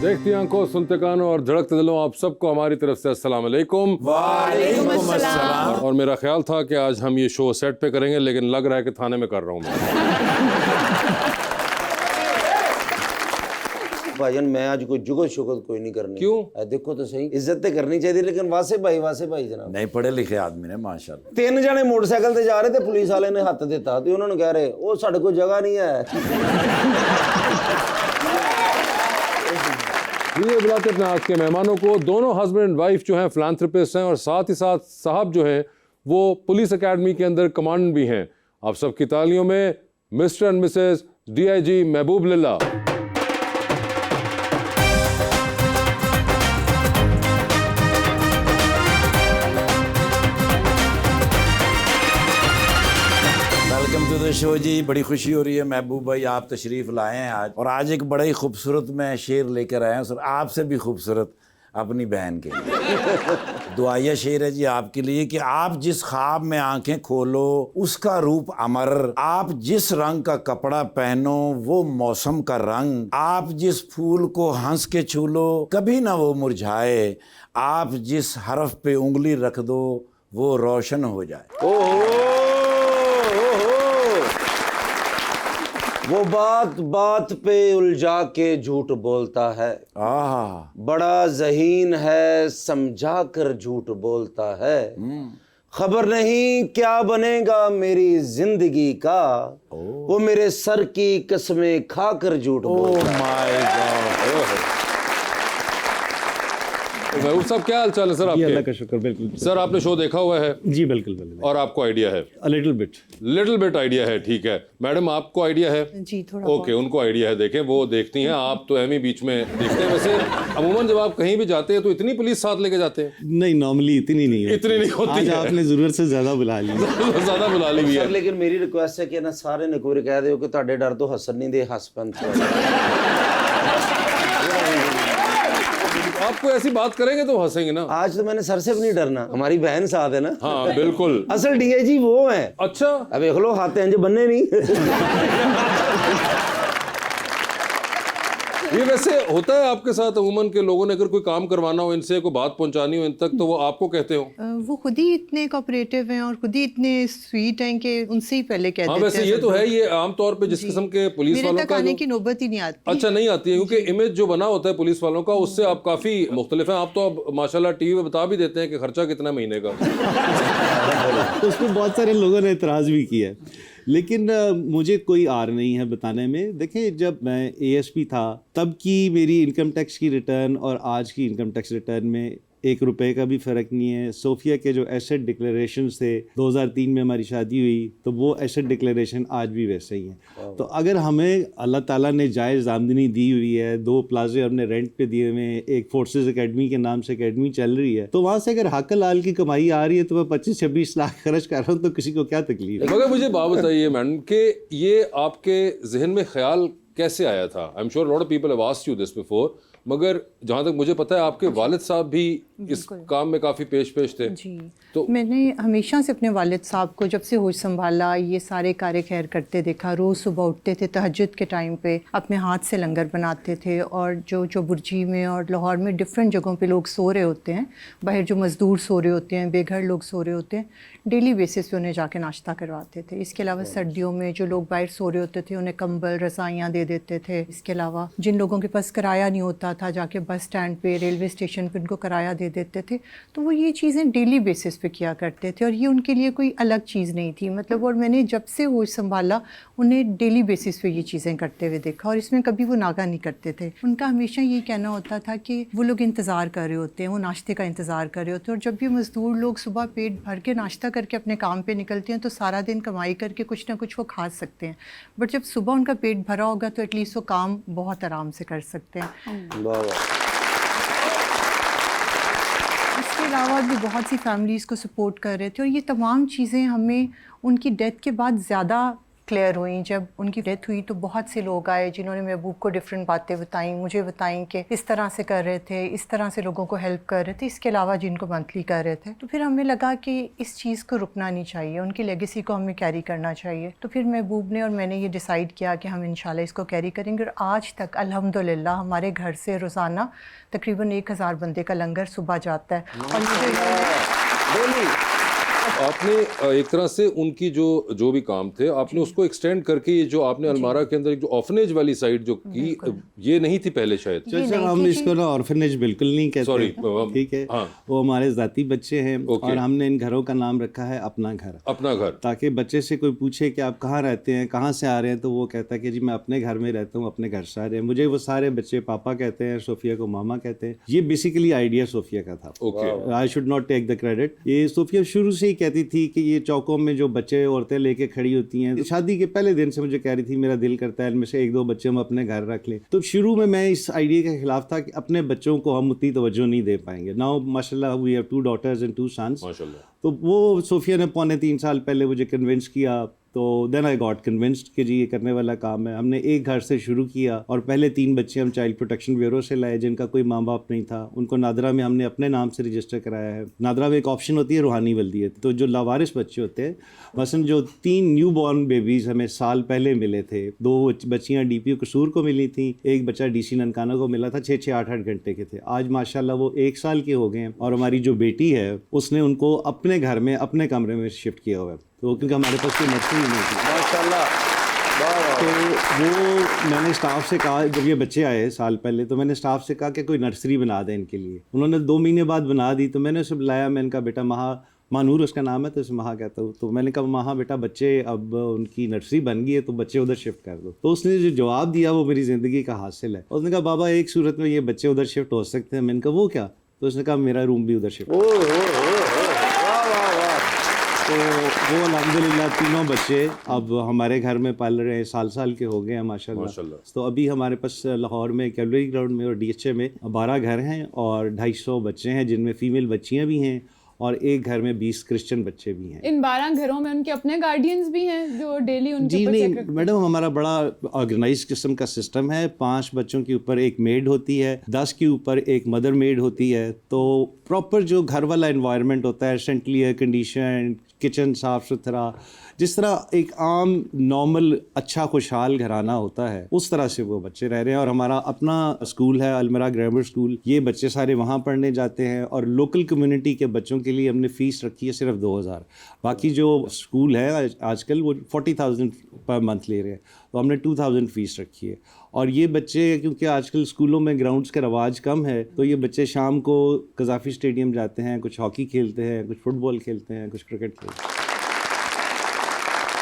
देखती आंखों, सुनते कानों और धड़कते दिलों, आप सबको हमारी तरफ से अस्सलाम वालेकुम। वालेकुम अस्सलाम। और मेरा ख्याल था कि आज हम ये शो सेट पे करेंगे, लेकिन लग रहा है कि थाने में कर रहा हूँ मैं। भाईजान मैं आज कोई जुगत शुगत कोई नहीं करनी। क्यों? देखो तो सही, इज्जत तो करनी चाहिए, लेकिन वासे भाई जनाब नहीं पढ़े लिखे आदमी ने माशाल्लाह। 3 जने मोटरसाइकिल ते जा रहे थे, पुलिस वाले ने हथ दिता तो उन्होंने कह रहे वो साढ़े कोई जगह नहीं है। ये बुलाते अपने आज के मेहमानों को। दोनों हस्बैंड एंड वाइफ जो हैं फिलैंथ्रोपिस्ट हैं और साथ ही साथ साहब जो हैं वो पुलिस एकेडमी के अंदर कमांडेंट भी हैं। आप सबकी तालियों में mister and Mrs DIG Mehboob Leela. Welcome to the show जी। बड़ी खुशी हो रही है महबूब भाई, आप तशरीफ़ लाए हैं आज, और आज एक बड़ा ही खूबसूरत मैं शेर लेकर आया हूँ सर, आपसे भी खूबसूरत अपनी बहन के लिए। दुआया शेर है जी आपके लिए कि आप जिस ख्वाब में आंखें खोलो उसका रूप अमर, आप जिस रंग का कपड़ा पहनो वो मौसम का रंग, आप जिस फूल को हंस के छू लो कभी ना वो मुरझाए, आप जिस हरफ पे उंगली रख दो वो रोशन हो जाए। वो बात बात पे उलझा के झूठ बोलता है, बड़ा ज़हीन है समझा कर झूठ बोलता है, खबर नहीं क्या बनेगा मेरी जिंदगी का, वो मेरे सर की कसमें खा कर झूठ बोलता है। My God. महबूब साहब क्या हाल चाल है सर आपके? अल्लाह का शुक्र। बिल्कुल सर आपने शो देखा हुआ है? जी बिल्कुल बिल्कुल। और आपको आइडिया है? लिटिल बिट आइडिया है, ठीक है। मैडम आपको आइडिया है? जी थोड़ा। ओके, उनको आइडिया है, देखें वो देखती हैं, आप तो एम ही बीच में देखते हैं। वैसे अमूमन जब आप कहीं भी जाते हैं तो इतनी पुलिस साथ लेके जाते हैं? नहीं, नॉर्मली इतनी नहीं होती। इतनी नहीं होती आज है। आपने जरूरत से ज्यादा बुला ली। ज्यादा बुला ली सर है। लेकिन मेरी रिक्वेस्ट है कि ना सारे ने कोई कह दो कि ਤੁਹਾਡੇ डर तो हसन नहीं दे हसपन। आपको ऐसी बात करेंगे तो हंसेंगे ना। आज तो मैंने सर से भी नहीं डरना, हमारी बहन साथ है ना। हाँ बिल्कुल। असल DIG वो है। अच्छा, अब देख लो हाथ इंज बनने नहीं। ये वैसे होता है आपके साथ अमूमन के लोगों ने अगर कोई काम करवाना हो इनसे, कोई बात पहुंचानी हो इन तक, तो वो आपको कहते हो? वो खुद ही इतने कोऑपरेटिव हैं और खुद ही इतने स्वीट हैं कि उनसे ही पहले कहते हैं। हाँ वैसे ये तो है, ये आमतौर पे जिस किस्म के पुलिस वालों का आने की नौबत ही नहीं आती। अच्छा नहीं आती है, क्योंकि इमेज जो बना होता है पुलिस वालों का उससे आप काफी मुख्तलिफ हैं। आप तो अब माशाल्लाह टीवी में बता भी देते हैं कि खर्चा कितना महीने का। उस पर बहुत सारे लोगों ने एतराज़ भी किया है, लेकिन मुझे कोई आर नहीं है बताने में। देखिए जब मैं ASP था तब की मेरी इनकम टैक्स की रिटर्न और आज की इनकम टैक्स रिटर्न में 1 रुपए का भी फ़र्क नहीं है। सोफिया के जो एसेट डिक्लेरेशंस थे 2003 में हमारी शादी हुई तो वो एसेट डिक्लेरेशन आज भी वैसे ही हैं। तो अगर हमें अल्लाह ताला ने जायज़ आमदनी दी हुई है, 2 प्लाजे हमने रेंट पे दिए हुए हैं, एक फोर्सेस एकेडमी के नाम से एकेडमी चल रही है, तो वहाँ से अगर हक लाल की कमाई आ रही है तो मैं 25-26 लाख खर्च कर रहा हूँ तो किसी को क्या तकलीफ है। मगर मुझे बात बताइए मैडम कि ये आपके जहन में ख्याल कैसे आया था? I am sure lot of people have asked you this before, मगर जहाँ तक मुझे पता है आपके वालिद साहब भी इस काम में काफ़ी पेश थे। जी तो मैंने हमेशा से अपने वालिद साहब को जब से होश संभाला ये सारे कार्य खैर करते देखा। रोज़ सुबह उठते थे तहज्जुद के टाइम पे, अपने हाथ से लंगर बनाते थे, और जो बुर्जी में और लाहौर में डिफरेंट जगहों पे लोग सो रहे होते हैं, बाहर जो मज़दूर सो रहे होते हैं, बेघर लोग सो रहे होते हैं, डेली बेसिस पे उन्हें जाके नाश्ता करवाते थे। इसके अलावा सर्दियों में जो लोग बाहर सो रहे होते थे उन्हें कंबल रज़ाइयाँ दे देते थे। इसके अलावा जिन लोगों के पास किराया नहीं होता था जाके बस स्टैंड पे, रेलवे स्टेशन पे उनको किराया दे देते थे। तो वो ये चीज़ें डेली बेसिस पे किया करते थे और ये उनके लिए कोई अलग चीज़ नहीं थी मतलब। और मैंने जब से होश संभाला उन्हें डेली बेसिस पे ये चीज़ें करते हुए देखा और इसमें कभी वो नागा नहीं करते थे। उनका हमेशा ये कहना होता था कि वो लोग इंतज़ार कर रहे होते हैं, वो नाश्ते का इंतज़ार कर रहे होते हैं, और जब भी मज़दूर लोग सुबह पेट भर के नाश्ता करके अपने काम पे निकलते हैं तो सारा दिन कमाई करके कुछ ना कुछ वो खा सकते हैं, बट जब सुबह उनका पेट भरा होगा तो एटलीस्ट वो काम बहुत आराम से कर सकते हैं। इसके अलावा भी बहुत सी फैमिलीज़ को सपोर्ट कर रहे थे और ये तमाम चीज़ें हमें उनकी डेथ के बाद ज़्यादा کلیئر ہوئیں. جب ان کی ڈیتھ ہوئی تو بہت سے لوگ آئے جنہوں نے محبوب کو ڈفرینٹ باتیں بتائیں, مجھے بتائیں کہ اس طرح سے کر رہے تھے, اس طرح سے لوگوں کو ہیلپ کر رہے تھے, اس کے علاوہ جن کو منتھلی کر رہے تھے. تو پھر ہمیں لگا کہ اس چیز کو رکنا نہیں چاہیے, ان کی لیگیسی کو ہمیں کیری کرنا چاہیے. تو پھر محبوب نے اور میں نے یہ ڈیسائیڈ کیا کہ ہم انشاءاللہ اس کو کیری کریں گے. اور آج تک الحمدللہ ہمارے گھر سے روزانہ تقریباً 1000 بندے کا لنگر صبح جاتا ہے. اور آپ نے ایک طرح سے ان کی جو بھی کام تھے آپ نے اس کو ایکسٹینڈ کر کے یہ جو آپ نے المارا کے اندر جو آرفنیج والی سائٹ جو کی, یہ نہیں تھی پہلے شاید. ہم اس کو نا آرفنیج بالکل نہیں کہتے, ٹھیک ہے, وہ ہمارے ذاتی بچے ہیں اور ہم نے ان گھروں کا نام رکھا ہے اپنا گھر. اپنا گھر, تاکہ بچے سے کوئی پوچھے کہ آپ کہاں رہتے ہیں, کہاں سے آ رہے ہیں, تو وہ کہتا ہے کہ جی میں اپنے گھر میں رہتا ہوں, اپنے گھر سے آ رہے ہیں. مجھے وہ سارے بچے پاپا کہتے ہیں, صوفیہ کو ماما کہتے ہیں. یہ بیسیکلی آئیڈیا صوفیہ کا تھا. I should not take the credit. یہ صوفیہ شروع سے ہی کہتی تھی کہ یہ چوکوں میں جو بچے عورتیں لے کے کھڑی ہوتی ہیں, شادی کے پہلے دن سے مجھے کہہ رہی تھی میرا دل کرتا ہے ان میں سے 1-2 بچے ہم اپنے گھر رکھ لیں. تو شروع میں اس آئیڈیا کے خلاف تھا کہ اپنے بچوں کو ہم اتنی توجہ نہیں دے پائیں گے. ناؤ ماشاءاللہ we have 2 daughters and 2 sons. تو وہ صوفیہ نے 3.25 سال پہلے مجھے کنونس کیا. تو دین آئی گاٹ کنونسڈ کہ جی یہ کرنے والا کام ہے. ہم نے ایک گھر سے شروع کیا اور پہلے 3 بچے ہم چائلڈ پروٹیکشن بیورو سے لائے جن کا کوئی ماں باپ نہیں تھا. ان کو نادرا میں ہم نے اپنے نام سے رجسٹر کرایا ہے. نادرا میں ایک آپشن ہوتی ہے روحانی ولدیت. تو جو لاوارث بچے ہوتے ہیں, مثلاً جو 3 نیو بورن بیبیز ہمیں سال پہلے ملے تھے, 2 بچیاں ڈی پی او قصور کو ملی تھیں, ایک بچہ ڈی سی ننکانہ کو ملا تھا, 6-8 گھنٹے کے تھے. آج ماشاءاللہ وہ 1 سال کے ہو گئے ہیں. اور ہماری جو بیٹی ہے اس نے ان کو اپنے گھر میں اپنے کمرے میں شفٹ کیا ہوا ہے. تو کیونکہ ہمارے پاس کوئی نرسری نہیں تھی ماشاءاللہ. تو وہ میں نے اسٹاف سے کہا, جب یہ بچے آئے سال پہلے, تو میں نے اسٹاف سے کہا کہ کوئی نرسری بنا دیں ان کے لیے. انہوں نے 2 مہینے بعد بنا دی. تو میں نے اسے بلایا, میں نے کہا بیٹا مانور اس کا نام ہے, تو اسے مہا کہتا ہوں. تو میں نے کہا مہا بیٹا بچے اب ان کی نرسری بن گئی ہے تو بچے ادھر شفٹ کر دو. تو اس نے جو جواب دیا وہ میری زندگی کا حاصل ہے. اس نے کہا بابا ایک صورت میں یہ بچے ادھر شفٹ ہو سکتے ہیں. میں نے کہا وہ کیا؟ تو اس نے کہا میرا روم بھی ادھر شفٹ. تو وہ الحمدللہ 3 بچے اب ہمارے گھر میں پال رہے ہیں, سال کے ہو گئے ہیں ماشاءاللہ. تو ابھی ہمارے پاس لاہور میں کیولری گراؤنڈ میں اور ڈی ایچ اے میں 12 گھر ہیں اور 250 بچے ہیں, جن میں فیمیل بچیاں بھی ہیں اور ایک گھر میں 20 کرسچن بچے بھی ہیں. ان 12 گھروں میں ان کے اپنے گارڈینز بھی ہیں جو ڈیلی ان کے اوپر چیک کرتے ہیں؟ میڈم ہمارا بڑا آرگنائز قسم کا سسٹم ہے. 5 بچوں کے اوپر ایک میڈ ہوتی ہے, 10 کے اوپر ایک مدر میڈ ہوتی ہے. تو پراپر جو گھر والا انوائرمنٹ ہوتا ہے, سینٹرلی ایئر کنڈیشن, کچن صاف ستھرا, جس طرح ایک عام نارمل اچھا خوشحال گھرانہ ہوتا ہے, اس طرح سے وہ بچے رہ رہے ہیں. اور ہمارا اپنا اسکول ہے المیرا گرامر اسکول, یہ بچے سارے وہاں پڑھنے جاتے ہیں. اور لوکل کمیونٹی کے بچوں کے لیے ہم نے فیس رکھی ہے صرف 2000. باقی جو اسکول ہے آج کل وہ 40,000 پر منتھ لے رہے ہیں, تو ہم نے 2000 فیس رکھی ہے. اور یہ بچے کیونکہ آج کل اسکولوں میں گراؤنڈس کا رواج کم ہے, تو یہ بچے شام کو قذافی اسٹیڈیم جاتے ہیں, کچھ ہاکی کھیلتے ہیں, کچھ فٹ بال کھیلتے ہیں, کچھ کرکٹ کھیلتے ہیں.